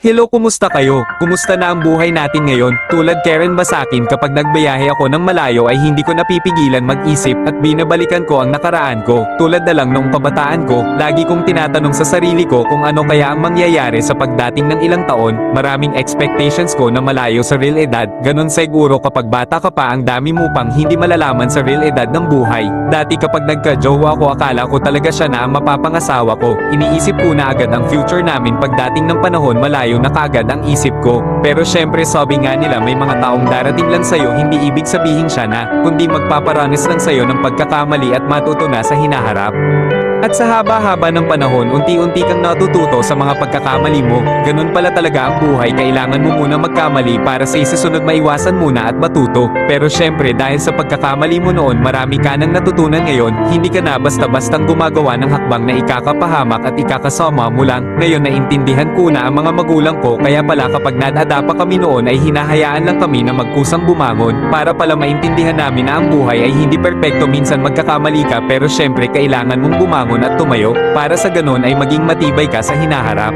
Hello, kumusta kayo? Kumusta na ang buhay natin ngayon? Tulad Karen ba sa akin, kapag nagbiyahe ako ng malayo ay hindi ko napipigilan mag-isip at binabalikan ko ang nakaraan ko. Tulad na lang noong kabataan ko, lagi kong tinatanong sa sarili ko kung ano kaya ang mangyayari sa pagdating ng ilang taon. Maraming expectations ko na malayo sa real edad. Ganon siguro kapag bata ka pa, ang dami mo pang hindi malalaman sa real edad ng buhay. Dati kapag nagka-jowa ko, akala ko talaga siya na ang mapapangasawa ko. Iniisip ko na agad ang future namin pagdating ng panahon, malayo na kaagad ang isip ko. Pero syempre, sabi nga nila, may mga taong darating lang sa'yo, hindi ibig sabihin siya na, kundi magpaparanas lang sa'yo ng pagkakamali at matuto na sa hinaharap. At sa haba-haba ng panahon, unti-unti kang natututo sa mga pagkakamali mo. Ganun pala talaga ang buhay, kailangan mo muna magkamali para sa isusunod maiwasan muna at matuto. Pero syempre, dahil sa pagkakamali mo noon, marami ka nang natutunan ngayon, hindi ka na basta-bastang gumagawa ng hakbang na ikakapahamak at ikakasama mo lang. Ngayon naintindihan ko na ang mga magulang ko, kaya pala kapag nadada pa kami noon ay hinahayaan lang kami na magkusang bumangon. Para pala maintindihan namin na ang buhay ay hindi perpekto, minsan magkakamali ka, pero syempre kailangan mong bumangon at tumayo, para sa ganon ay maging matibay ka sa hinaharap.